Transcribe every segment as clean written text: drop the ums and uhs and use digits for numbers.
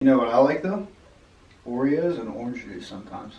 You know what I like though? Oreos and orange juice sometimes.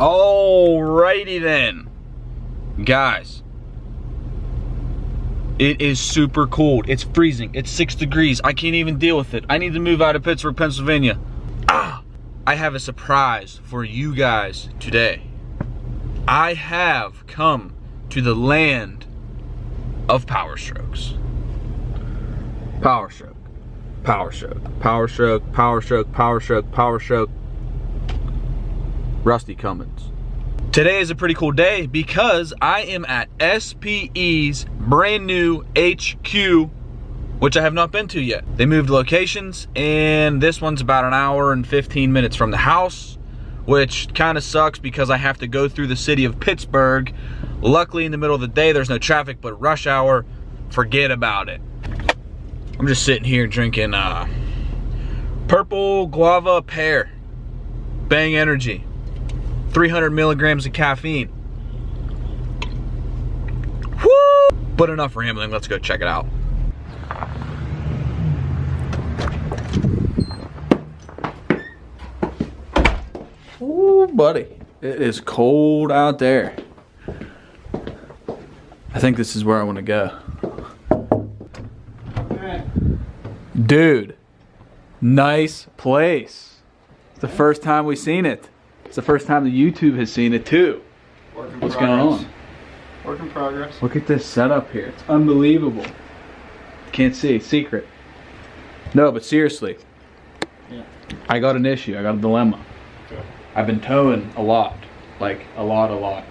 Alrighty then, guys, it is super cold. It's freezing. It's 6 degrees. I can't even deal with it. I need to move out of Pittsburgh, Pennsylvania. I have a surprise for you guys today. I have come to the land of Powerstrokes. Powerstroke, Powerstroke, Powerstroke, Powerstroke, Powerstroke, Powerstroke. Rusty Cummins. Today is a pretty cool day because I am at SPE's brand new HQ, which I have not been to yet. They moved locations and this one's about an hour and 15 minutes from the house, which kind of sucks because I have to go through the city of Pittsburgh. Luckily in the middle of the day there's no traffic, but rush hour, forget about it. I'm just sitting here drinking purple guava pear, Bang Energy. 300 milligrams of caffeine. Woo! But enough rambling, let's go check it out. Ooh, buddy, it is cold out there. I think this is where I want to go. Dude, nice place. It's the first time we've seen it. It's the first time the YouTube has seen it too. What's going on? Work in progress. Look at this setup here. It's unbelievable. Can't see. Secret. No, but seriously. Yeah. I got an issue. I got a dilemma. Okay. I've been towing a lot. Like a lot.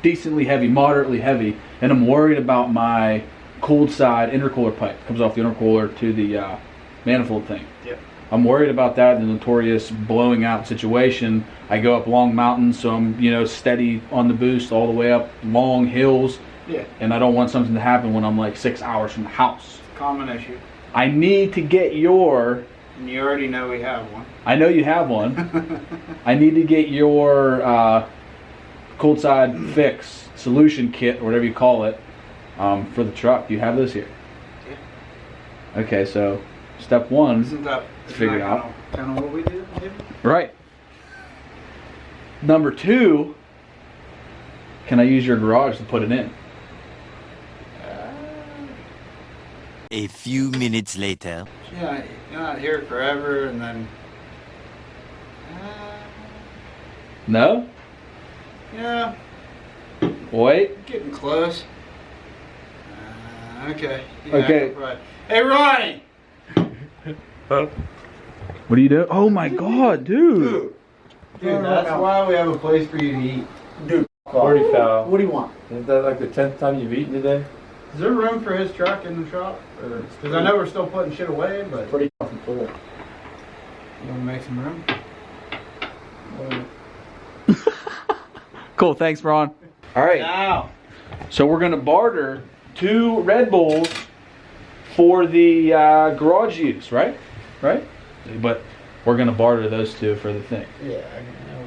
Decently heavy, moderately heavy. And I'm worried about my cooled side intercooler pipe. Comes off the intercooler to the manifold thing. Yeah. I'm worried about that, the notorious blowing out situation. I go up long mountains, so I'm, you know, steady on the boost all the way up long hills. Yeah. And I don't want something to happen when I'm like 6 hours from the house. Common issue. I need to get your... And you already know we have one. I know you have one. I need to get your cold side fix solution kit, or whatever you call it, for the truck. Do you have those here? Yeah. Okay, so step one. Isn't that Figure it out. Kind of what we do, maybe? Right. Number two, can I use your garage to put it in? A few minutes later. Yeah, you're not here forever, and then. No? Yeah, Wait. getting close. Okay. Yeah, Okay. right. Hey, Ronnie! What are you doing? Oh my god, dude. Dude, that's why we have a place for you to eat. Dude, Already foul. what do you want? Is that like the 10th time you've eaten today? Is there room for his truck in the shop? Because I know we're still putting shit away, but Pretty fucking full. you want to make some room? Cool, thanks, Ron. All right, Now, so we're gonna barter 2 Red Bulls for the garage use, right? Right? But we're gonna barter those 2 for the thing. yeah,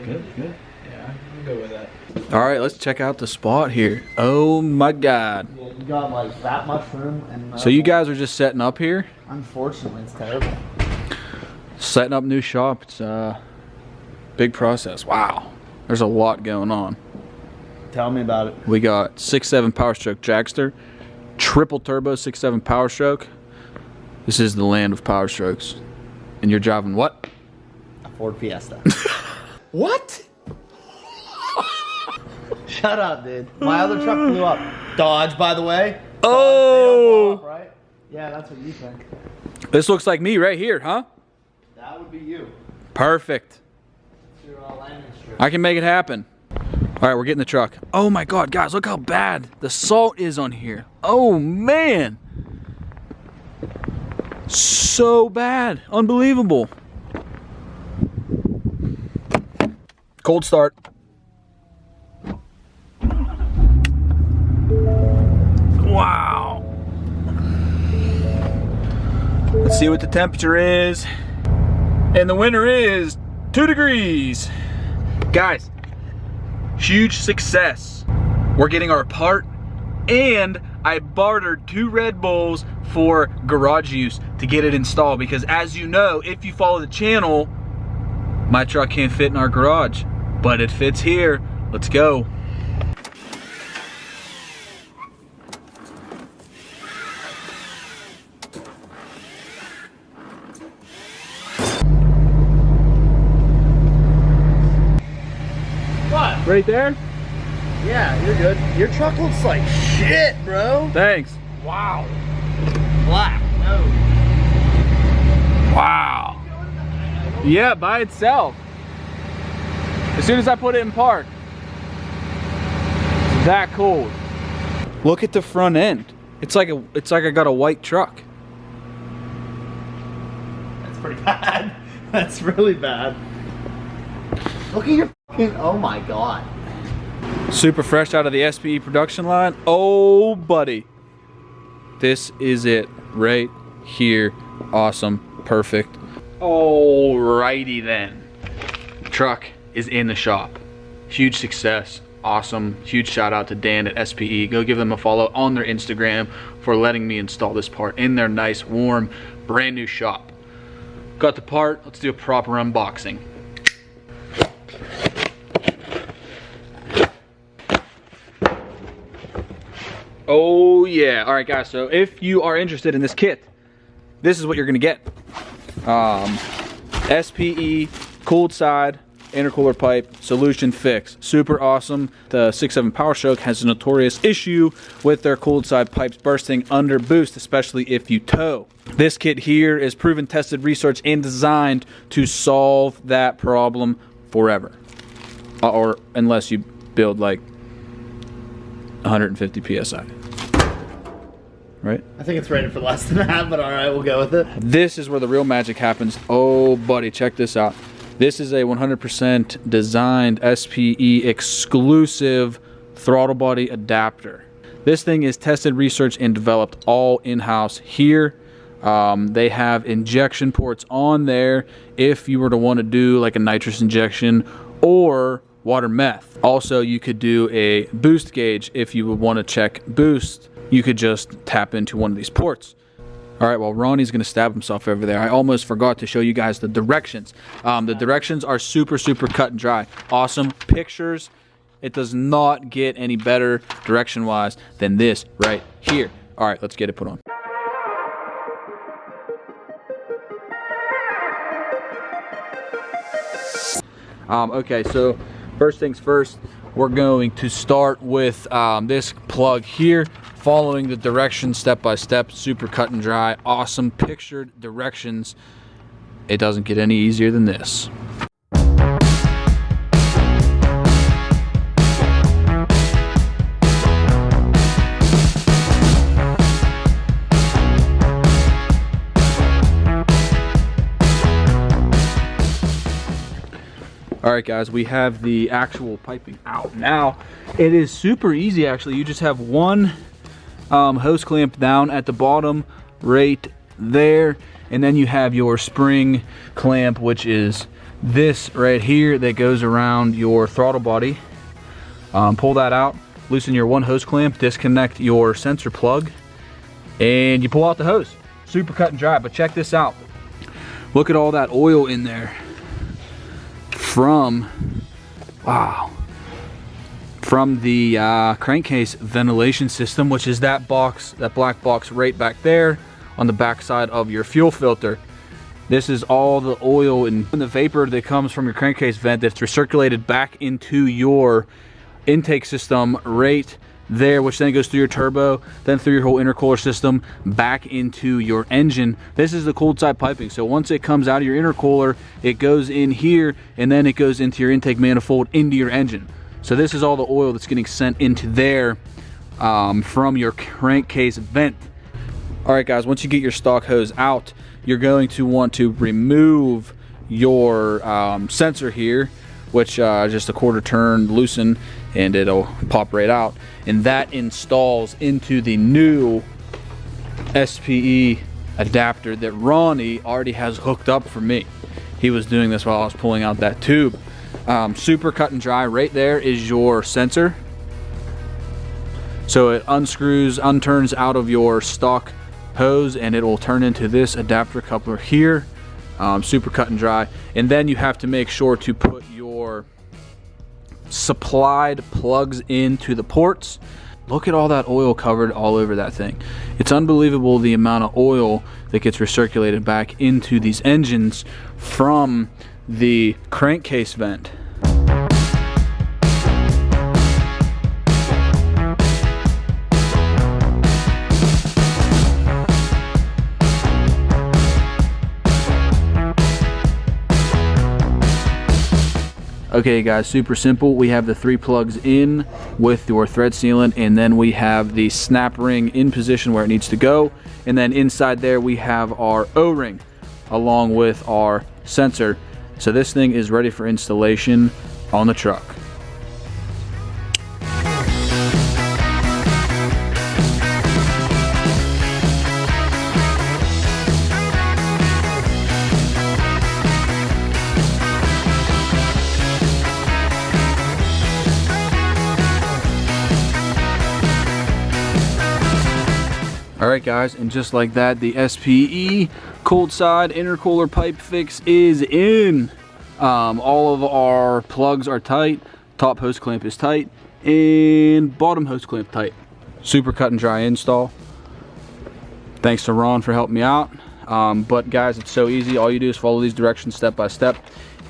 Good, good. Yeah, I'm good with that. All right, let's check out the spot here. Oh my God. Yeah, you got like that much room. And So you guys are just setting up here? unfortunately, it's terrible. Setting up new shop, it's a big process. Wow, there's a lot going on. Tell me about it. We got 6.7 Powerstroke Dragster, triple turbo 6.7 Powerstroke. This is the land of Powerstrokes. And you're driving what? A Ford Fiesta. What? Shut up, dude. My other truck blew up. Dodge, by the way. Dodge, Oh! they don't blow up, right? Yeah, that's what you think. This looks like me right here, huh? That would be you. Perfect. It's your landing strip. I can make it happen. All right, we're getting the truck. Oh my God, guys, look how bad the salt is on here. Oh man. So bad, unbelievable. Cold start. Wow. Let's see what the temperature is. And the winter is 2 degrees. Guys, huge success. We're getting our part, and I bartered 2 Red Bulls for garage use to get it installed, because as you know, if you follow the channel, my truck can't fit in our garage, but it fits here. Let's go. What? Right there? Yeah, you're good. Your truck looks like shit, bro. Thanks. Wow. Black. No. Wow. Yeah, by itself. As soon as I put it in park. It's that cold. Look at the front end. It's like I got a white truck. That's pretty bad. That's really bad. Look at your fucking, oh my God. Super fresh out of the SPE production line. Oh, buddy. This is it right here. Awesome. Perfect. Alrighty then. Truck is in the shop. Huge success. Awesome. Huge shout out to Dan at SPE. Go give them a follow on their Instagram for letting me install this part in their nice, warm, brand new shop. Got the part. Let's do a proper unboxing. Oh yeah. All right, guys, so if you are interested in this kit, this is what you're gonna get. SPE cooled side intercooler pipe solution fix. Super awesome. The 6.7 Powerstroke has a notorious issue with their cooled side pipes bursting under boost, especially if you tow. This kit here is proven, tested, researched, and designed to solve that problem forever. Or unless you build like 150 PSI. Right? I think it's rated for less than that, but all right, we'll go with it. This is where the real magic happens. Oh, buddy, check this out. This is a 100% designed SPE exclusive throttle body adapter. This thing is tested, researched, and developed all in-house here. They have injection ports on there if you were to want to do like a nitrous injection or water meth. Also, you could do a boost gauge if you would want to check boost. You could just tap into one of these ports. All right, well, Ronnie's gonna stab himself over there. I almost forgot to show you guys the directions. The directions are super, super cut and dry. Awesome pictures. It does not get any better direction-wise than this right here. All right, let's get it put on. Okay, so first things first, we're going to start with this plug here, following the directions step by step, super cut and dry, awesome pictured directions. It doesn't get any easier than this. All right, guys, we have the actual piping out. Now, it is super easy, actually. You just have one hose clamp down at the bottom right there, and then you have your spring clamp, which is this right here that goes around your throttle body. Pull that out, loosen your one hose clamp, disconnect your sensor plug, and you pull out the hose. Super cut and dry, but check this out. Look at all that oil in there from the crankcase ventilation system, which is that box, that black box right back there on the back side of your fuel filter. This is all the oil and the vapor that comes from your crankcase vent that's recirculated back into your intake system right there, which then goes through your turbo, then through your whole intercooler system, back into your engine. This is the cold side piping. So once it comes out of your intercooler, it goes in here, and then it goes into your intake manifold, into your engine. So this is all the oil that's getting sent into there from your crankcase vent. All right, guys, once you get your stock hose out, you're going to want to remove your sensor here, which just a quarter turn, loosen, and it'll pop right out. And that installs into the new SPE adapter that Ronnie already has hooked up for me. He was doing this while I was pulling out that tube. Super cut and dry. Right there is your sensor. So it unscrews, unturns out of your stock hose, and it will turn into this adapter coupler here. Super cut and dry. And then you have to make sure to put your supplied plugs into the ports. Look at all that oil covered all over that thing. It's unbelievable the amount of oil that gets recirculated back into these engines from the crankcase vent. Okay guys, super simple. We have the 3 plugs in with your thread sealant, and then we have the snap ring in position where it needs to go, and then inside there we have our O-ring along with our sensor. So this thing is ready for installation on the truck. Alright guys, and just like that, the SPE cold side intercooler pipe fix is in. All of our plugs are tight, top hose clamp is tight, and bottom hose clamp tight. Super cut and dry install. Thanks to Ron for helping me out. But guys, it's so easy. All you do is follow these directions step by step,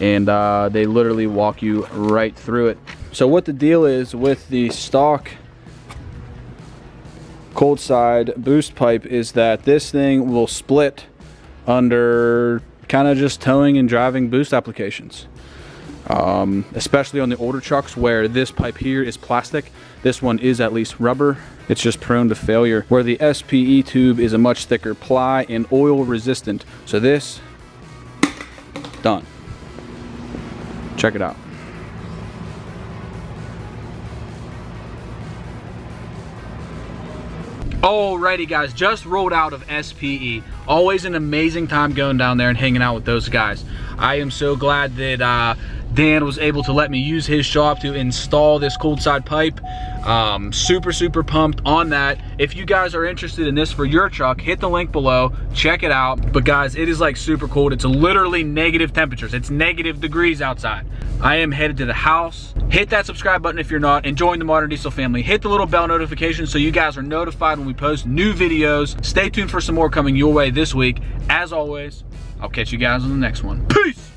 and they literally walk you right through it. So what the deal is with the stock cold side boost pipe is that this thing will split under kind of just towing and driving boost applications, especially on the older trucks where this pipe here is plastic. This one is at least rubber. It's just prone to failure, where the SPE tube is a much thicker ply and oil resistant. So this, done. Check it out. Alrighty guys, just rolled out of SPE. Always an amazing time going down there and hanging out with those guys. I am so glad that Dan was able to let me use his shop to install this cold side pipe. Super pumped on that. If you guys are interested in this for your truck, hit the link below, check it out. But guys, it is like super cold. It's literally negative temperatures. It's negative degrees outside. I am headed to the house. Hit that subscribe button if you're not, and join the Modern Diesel family. Hit the little bell notification so you guys are notified when we post new videos. Stay tuned for some more coming your way this week. As always, I'll catch you guys on the next one. Peace!